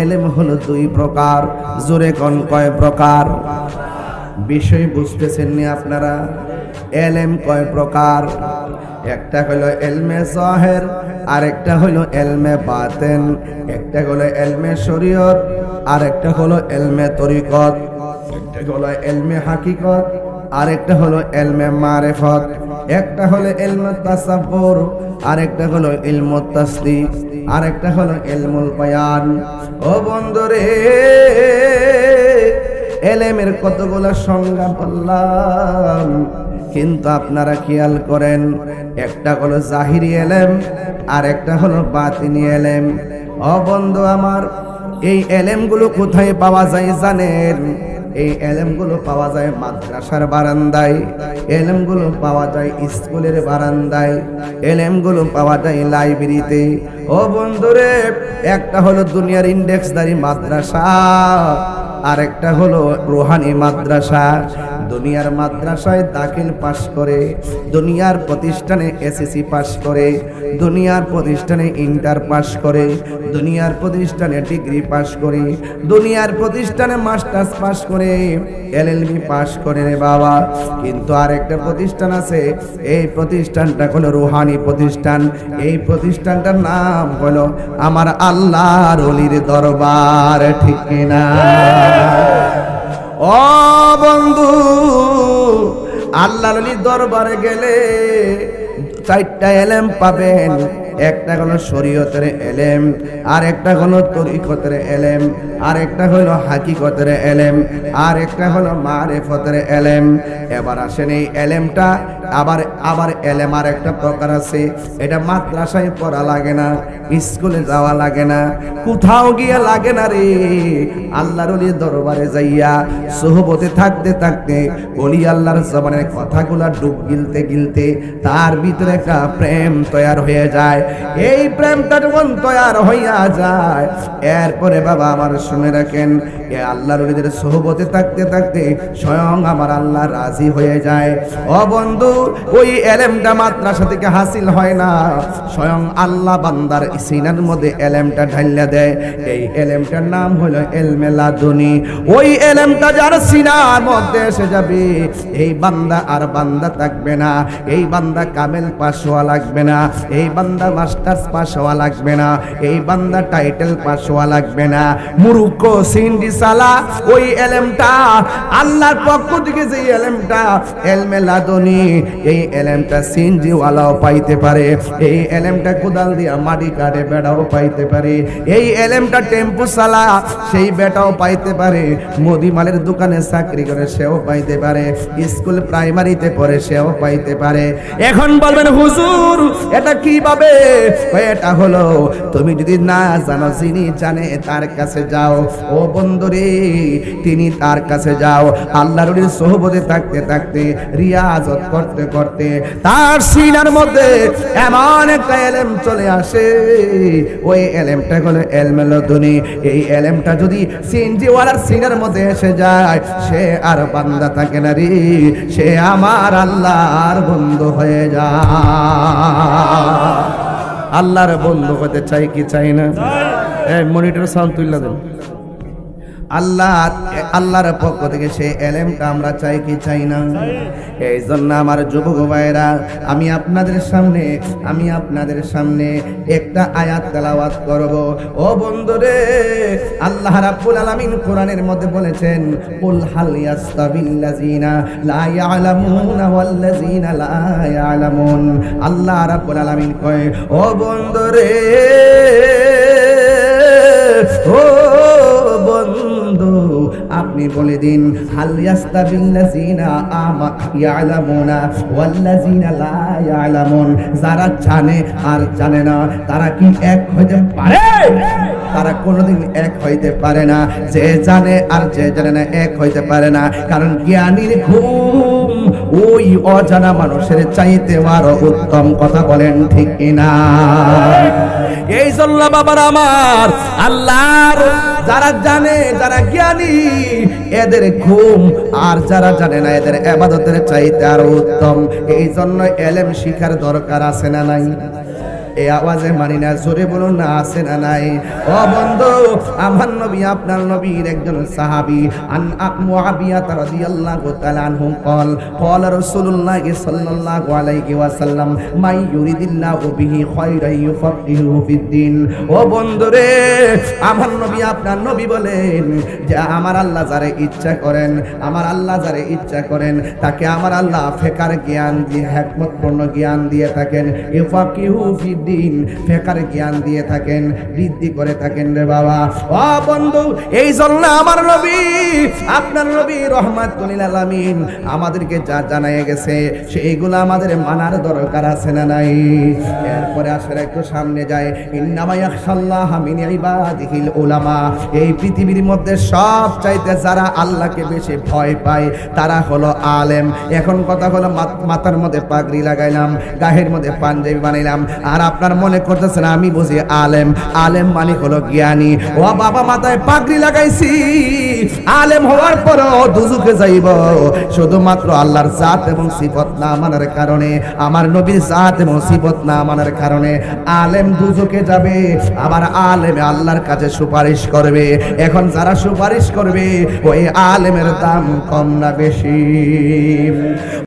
এলেম হলো দুই প্রকার। জোরে কোন কয় প্রকার? বিষয় বুঝতেছেন না আপনারা? এলেম কয় প্রকার? একটা হলো এলমে জাহির, আরেকটা হলো এলমে বাতিন। একটা হলো এলমে শরীয়ত, আরেকটা হলো এলমে তরিকত। একটা হলো এলমে হাকিকত, আরেকটা হলো এলমে মারিফত। একটা হলো এলমে তাসাব্বুর, আরেকটা হলো ইলমুত তাসদিক, আরেকটা হলো ইলমুল বায়ান। ও বন্ধুরে, এলেমের কতগুলো সংজ্ঞা বললাম, কিন্তু আপনারা খেয়াল করেন, একটা হলো জাহিরি এলেম, আর একটা হলো বাতিনি এলেম। ও বন্ধু আমার, এই এলেমগুলো কোথায় পাওয়া যায় জানেন? এই এলেমগুলো পাওয়া যায় মাদ্রাসার বারান্দায়, এলেমগুলো পাওয়া যায় স্কুলের বারান্দায়, এলেমগুলো পাওয়া যায় লাইব্রেরিতে। ও বন্ধুরে, একটা হলো দুনিয়ার ইন্ডেক্সদারি মাদ্রাসা, আরেকটা হলো রুহানি মাদ্রাসা। দুনিয়ার মাদ্রাসায় দাখিল পাশ করে, দুনিয়ার প্রতিষ্ঠানে এসএসসি পাশ করে, দুনিয়ার প্রতিষ্ঠানে ইন্টার পাশ করে, দুনিয়ার প্রতিষ্ঠানে ডিগ্রি পাশ করে, দুনিয়ার প্রতিষ্ঠানে মাস্টার্স পাশ করে, এলএলবি পাশ করে রে বাবা। কিন্তু আরেকটা প্রতিষ্ঠান আছে, এই প্রতিষ্ঠানটা হলো রুহানি প্রতিষ্ঠান। এই প্রতিষ্ঠানটার নাম হলো আমার আল্লাহর ওলির দরবার, ঠিক কিনা? ও বন্ধু, আল্লাহর ওলির দরবারে গেলে চারটা এলেম পাবেন। একটা হলো শরীয়তের এলেম, আর একটা হলো তরিকতের এলেম, আর একটা হলো হাকিকতের এলেম, আর একটা হলো মারিফতের এলেম। এবার আসেন, এই এলেমটা আবার এলেম আর একটা প্রকার আছে। এটা মাদ্রাসায় পড়া লাগে না, স্কুলে যাওয়া লাগে না, কোথাও গিয়ে লাগে না রে। আল্লাহর ওলির দরবারে যাইয়া সোহবতে থাকতে থাকতে ওলি আল্লাহর জবানের কথাগুলা ডুব গিলতে গিলতে তার ভিতরে একটা প্রেম তৈরি হয়ে যায়। এই প্রেমটা যখন তৈরি হইয়া যায়, এরপরে বাবা আমার শুনে রাখেন, এ আল্লাহর ওলিদের সোহবতে থাকতে থাকতে স্বয়ং আমার আল্লাহ রাজি হয়ে যায়। ও বন্ধু, ওই এলেমটা মাদ্রাসা থেকে হাসিল হয় না, স্বয়ং আল্লাহ বান্দার সিনার মধ্যে এলেমটা ঢাইলা দেয়। এই এলেমটার নাম হলো এলমে লাদুনি। ওই এলেমটা যার সিনার মধ্যে এসে যাবে, এই বান্দা আর বান্দা থাকবে না, এই বান্দা কামেল পাস হওয়া লাগবে না, এই বান্দা মাস্টার্স পাস হওয়া লাগবে না, এই বান্দা টাইটেল পাস হওয়া লাগবে না। মুরুক্ষ সিন্ডি সালা, ওই এলেমটা আল্লাহর পক্ষ থেকে, যে এলেমটা এলমে লাদুনি, এই এলেমটা সিনজি ওয়ালাও পাইতে পারে, এই এলেমটা কোদাল দিয়া মাটি কাটে বেড়াও পাইতে পারে, এই এলেমটা টেম্পু চালা সেই বেটাও পাইতে পারে, মুদিমালের দোকানে চাকরি করে সেও পাইতে পারে, স্কুল প্রাইমারিতে পড়ে সেও পাইতে পারে। এখন বলবেন হুজুর এটা কিভাবে? এটা হলো, তুমি যদি না জানো, যিনি জানে তার কাছে যাও। ও বন্ধুরে, তিনি তার কাছে যাও। আল্লাহর ওলির সোহবতে থাকতে থাকতে, রিয়াজত করতে করতে তার সিনার মধ্যে এমন একটা এলেম চলে আসে, ওই এলেমটা হলো এলমে লাদুনি। এই এলেমটা যদি সিনজিওয়ালার সিনার মধ্যে এসে যায়, সে আর বান্দা থাকে না রে, সে আমার আল্লাহর বন্ধু হয়ে যায়। আল্লাহর বন্ধু হতে চাই কি চাই না? এই মনিটর সাউন্ড তুইলা দেন। আল্লাহর পক্ষ থেকে সেই এলেমটা আমরা চাই কি চাই না? এই জন্য আমার যুবক ভাইরা, আমি আপনাদের সামনে একটা আয়াত তেলাওয়াত করব। ও বন্ধুরে, আল্লাহ রাব্বুল আলামিন কোরআনের মধ্যে বলেছেন, কুল হাল ইয়াস্তাবিল্লাযিনা লা ইয়ালামুনা ওয়াল্লাযিনা লা ইয়ালামুন। আল্লাহ রাব্বুল আলামিন কয়, ও বন্ধুরে, ও বন্ধু, আপনি বলে দিন, হাল ইয়াস্তাবিল্লাযিনা ইয়ালামুনা ওয়াল্লাযিনা লা ইয়ালামুন। যারা জানে আর জানে না, তারা কি এক হইতে পারে? তারা কোনোদিন এক হইতে পারে না। যে জানে আর যে জানে না এক হইতে পারে না, কারণ জ্ঞানীর ঘুম ওই অজানা মানুষের চাইতে আরো উত্তম। কথা বলেন ঠিক কিনা? এই জন্য বাবার আমার, আল্লাহর যারা জানে, যারা জ্ঞানী, এদের ঘুম, আর যারা জানে না এদের ইবাদতের চাইতে আরো উত্তম। এই জন্য এলেম শিখার দরকার আছে না নাই? এই আওয়াজে মানি না, জোরে বলুন না আছে না নাই? ও বন্ধু, আমার নবী আপনার নবীর একজন সাহাবী আন মুআবিয়া রাদিয়াল্লাহু তাআলা আনহু قال قال رسول الله صلى الله عليه وسلم من يريد الله به خيرا يفقهه في الدين। ও বন্ধুরে, আমার নবী আপনার নবী বলেন যে আমার আল্লাহ যারে ইচ্ছা করেন, আমার আল্লাহ যারে ইচ্ছা করেন তাকে আমার আল্লাহ ফিকার জ্ঞান দিয়ে, হিকমতপূর্ণ জ্ঞান দিয়ে থাকেন। ইফাকিহু ফিদ্দিন, ফিকার জ্ঞান দিয়ে থাকেন, বৃদ্ধি করে থাকেন রে বাবা। ও বন্ধু, এই জন্য আমার নবী আপনার নবী রহমাতুল লিল আলামিন আমাদেরকে যা জানায় গেছে সেইগুলো আমাদের মানার দরকার আছে না নাই? এরপরে আসলে একটু সামনে যায়, ইন্নামা ইয়াখশাল্লাহ মিন ইবাদিহিল উলামা। এই পৃথিবীর মধ্যে সব চাইতে যারা আল্লাহকে বেশি ভয় পায় তারা হলো আলেম। এখন কথা হলো মাথার মধ্যে পাগড়ি লাগাইলাম, গায়ের মধ্যে পাঞ্জাবি বানাইলাম, আর আপনার মনে করতেছেন আমি বুঝি আলেম। আলেম মানে হলো জ্ঞানী। ও বাবা, মাথায় পাগড়ি লাগাইছি, আলেম হওয়ার পরও দুজকে যাইব শুধুমাত্র আল্লাহর জাত এবং সিফত না মানার কারণে, আমার নবীর জাত এবং সিফত না মানার কারণে আলেম দুজকে যাবে। আবার আলেম আল্লাহর কাছে সুপারিশ করবে। এখন যারা সুপারিশ করবে ওই আলেমের দাম কম না বেশি?